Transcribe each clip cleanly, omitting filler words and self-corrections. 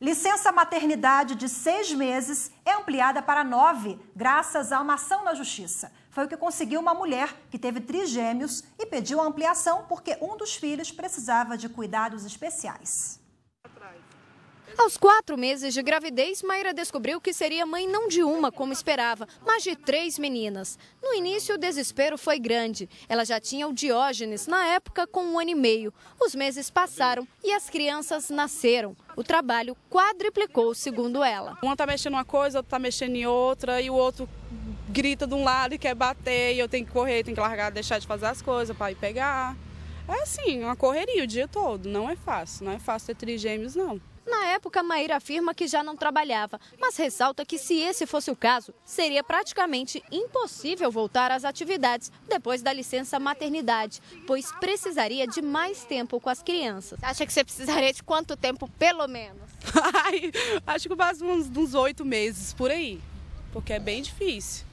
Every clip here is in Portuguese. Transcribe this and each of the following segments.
Licença maternidade de 6 meses é ampliada para 9, graças a uma ação na Justiça. Foi o que conseguiu uma mulher que teve trigêmeos e pediu a ampliação porque um dos filhos precisava de cuidados especiais. Aos 4 meses de gravidez, Maíra descobriu que seria mãe não de uma, como esperava, mas de 3 meninas. No início, o desespero foi grande. Ela já tinha o Diógenes, na época, com 1 ano e meio. Os meses passaram e as crianças nasceram. O trabalho quadriplicou, segundo ela. Uma está mexendo em uma coisa, outra está mexendo em outra, e o outro grita de um lado e quer bater, e eu tenho que correr, tenho que largar, deixar de fazer as coisas para ir pegar. É assim, uma correria o dia todo, não é fácil ter trigêmeos, não. Na época, Maíra afirma que já não trabalhava, mas ressalta que se esse fosse o caso, seria praticamente impossível voltar às atividades depois da licença maternidade, pois precisaria de mais tempo com as crianças. Você acha que você precisaria de quanto tempo, pelo menos? Acho que quase uns 8 meses, por aí, porque é bem difícil.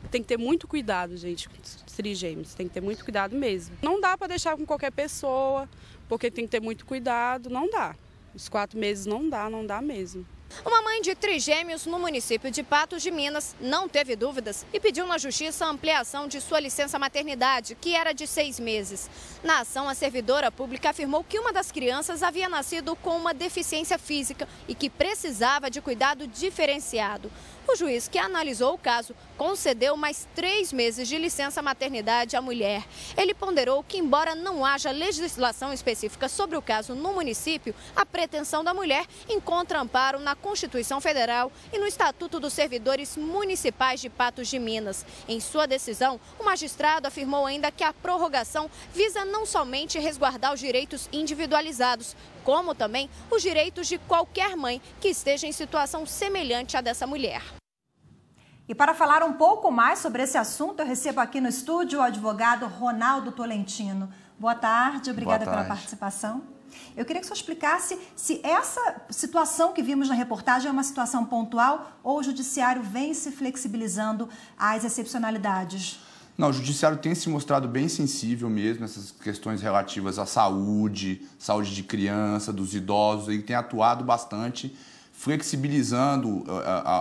Tem que ter muito cuidado, gente, com os trigêmeos, tem que ter muito cuidado mesmo. Não dá para deixar com qualquer pessoa, porque tem que ter muito cuidado, não dá. Os 4 meses não dá mesmo. Uma mãe de trigêmeos no município de Patos de Minas não teve dúvidas e pediu na Justiça a ampliação de sua licença maternidade, que era de 6 meses. Na ação, a servidora pública afirmou que uma das crianças havia nascido com uma deficiência física e que precisava de cuidado diferenciado. O juiz que analisou o caso concedeu mais 3 meses de licença maternidade à mulher. Ele ponderou que, embora não haja legislação específica sobre o caso no município, a pretensão da mulher encontra amparo na Constituição Federal e no Estatuto dos Servidores Municipais de Patos de Minas. Em sua decisão, o magistrado afirmou ainda que a prorrogação visa não somente resguardar os direitos individualizados, como também os direitos de qualquer mãe que esteja em situação semelhante à dessa mulher. E para falar um pouco mais sobre esse assunto, eu recebo aqui no estúdio o advogado Ronaldo Tolentino. Boa tarde, obrigada pela participação. Eu queria que o senhor explicasse se essa situação que vimos na reportagem é uma situação pontual ou o judiciário vem se flexibilizando às excepcionalidades. Não, o judiciário tem se mostrado bem sensível mesmo nessas questões relativas à saúde de criança, dos idosos, e tem atuado bastante, flexibilizando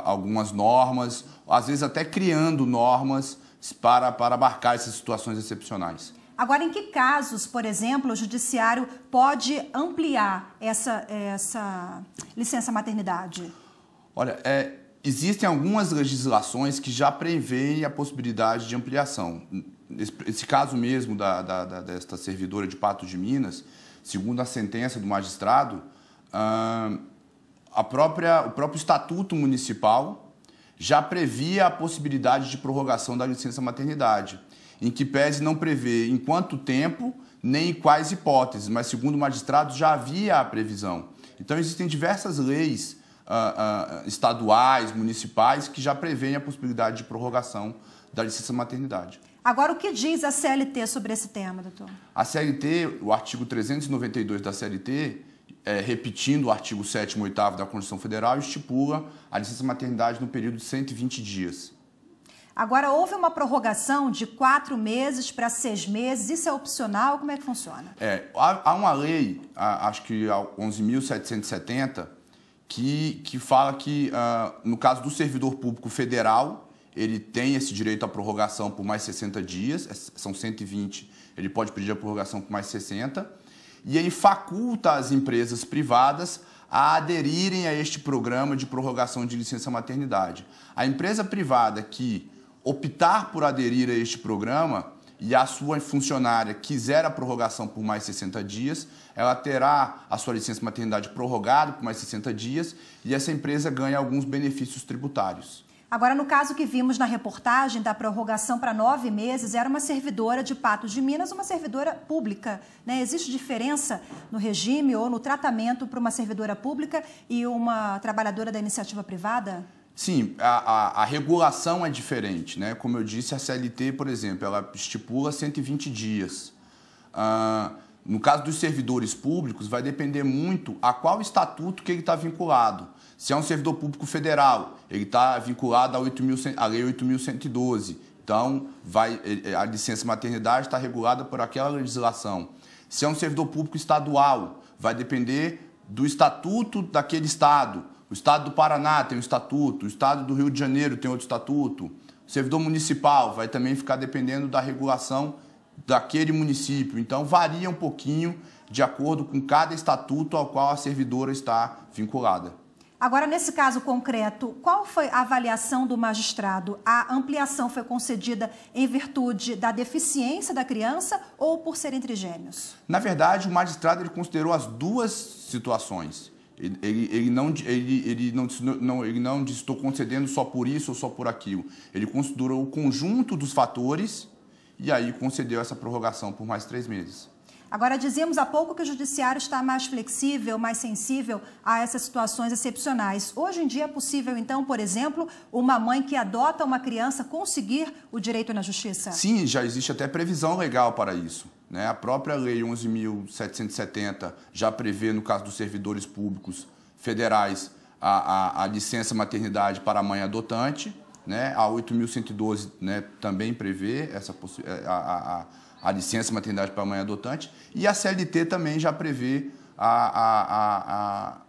algumas normas, às vezes até criando normas para abarcar essas situações excepcionais. Agora, em que casos, por exemplo, o judiciário pode ampliar essa licença maternidade? Olha, existem algumas legislações que já prevêem a possibilidade de ampliação. Esse caso mesmo desta servidora de Patos de Minas, segundo a sentença do magistrado, o próprio Estatuto Municipal já previa a possibilidade de prorrogação da licença maternidade, em que pese não prevê em quanto tempo nem em quais hipóteses, mas segundo o magistrado já havia a previsão. Então existem diversas leis estaduais, municipais, que já prevêem a possibilidade de prorrogação da licença maternidade. Agora, o que diz a CLT sobre esse tema, doutor? A CLT, o artigo 392 da CLT, repetindo o artigo 7º e 8º da Constituição Federal, estipula a licença maternidade no período de 120 dias. Agora, houve uma prorrogação de 4 meses para 6 meses, isso é opcional, como é que funciona? Há uma lei, acho que 11.770, que fala que, no caso do servidor público federal, ele tem esse direito à prorrogação por mais 60 dias, são 120, ele pode pedir a prorrogação por mais 60, e ele faculta as empresas privadas a aderirem a este programa de prorrogação de licença maternidade. A empresa privada que optar por aderir a este programa e a sua funcionária quiser a prorrogação por mais 60 dias, ela terá a sua licença maternidade prorrogada por mais 60 dias e essa empresa ganha alguns benefícios tributários. Agora, no caso que vimos na reportagem da prorrogação para 9 meses, era uma servidora de Patos de Minas, uma servidora pública, né? Existe diferença no regime ou no tratamento para uma servidora pública e uma trabalhadora da iniciativa privada? Sim, a regulação é diferente, né? Como eu disse, a CLT, por exemplo, ela estipula 120 dias. No caso dos servidores públicos, vai depender muito a qual estatuto que ele está vinculado. Se é um servidor público federal, ele está vinculado à Lei 8.112. Então, a licença maternidade está regulada por aquela legislação. Se é um servidor público estadual, vai depender do estatuto daquele estado. O estado do Paraná tem um estatuto, o estado do Rio de Janeiro tem outro estatuto. O servidor municipal vai também ficar dependendo da regulação daquele município. Então, varia um pouquinho de acordo com cada estatuto ao qual a servidora está vinculada. Agora, nesse caso concreto, qual foi a avaliação do magistrado? A ampliação foi concedida em virtude da deficiência da criança ou por serem trigêmeos? Na verdade, o magistrado ele considerou as duas situações. Ele não disse estou concedendo só por isso ou só por aquilo. Ele considerou o conjunto dos fatores e aí concedeu essa prorrogação por mais 3 meses. Agora, dizíamos há pouco que o judiciário está mais flexível, mais sensível a essas situações excepcionais. Hoje em dia é possível, então, por exemplo, uma mãe que adota uma criança conseguir o direito na justiça? Sim, já existe até previsão legal para isso, né? A própria Lei 11.770 já prevê, no caso dos servidores públicos federais, a licença maternidade para a mãe adotante, né? A 8.112, né, também prevê a licença maternidade para a mãe adotante, e a CLT também já prevê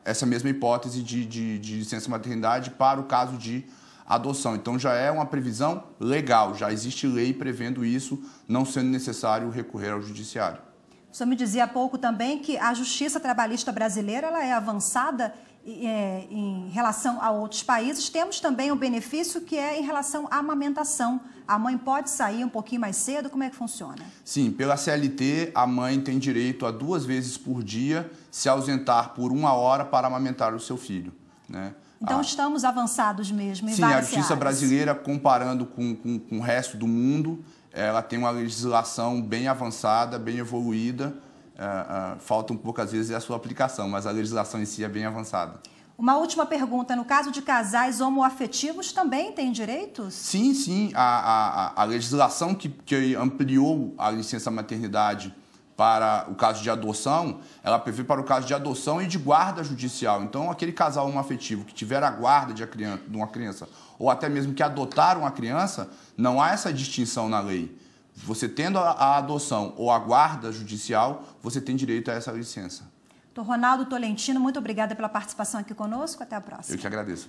essa mesma hipótese de licença maternidade para o caso de adoção. Então já é uma previsão legal, já existe lei prevendo isso, não sendo necessário recorrer ao judiciário. O senhor me dizia há pouco também que a justiça trabalhista brasileira ela é avançada em relação a outros países. Temos também um benefício que é em relação à amamentação. A mãe pode sair um pouquinho mais cedo? Como é que funciona? Sim, pela CLT, a mãe tem direito a 2 vezes por dia se ausentar por 1 hora para amamentar o seu filho, né? Então estamos avançados mesmo em Sim, várias a justiça áreas. Brasileira, comparando com o resto do mundo, ela tem uma legislação bem avançada, bem evoluída. Falta um pouco, às vezes, a sua aplicação, mas a legislação em si é bem avançada. Uma última pergunta. No caso de casais homoafetivos, também têm direitos? Sim, sim. A legislação que ampliou a licença maternidade para o caso de adoção, ela prevê para o caso de adoção e de guarda judicial. Então, aquele casal homoafetivo que tiver a guarda de uma criança ou até mesmo que adotaram uma criança, não há essa distinção na lei. Você tendo a adoção ou a guarda judicial, você tem direito a essa licença. Dr. Ronaldo Tolentino, muito obrigada pela participação aqui conosco. Até a próxima. Eu que agradeço.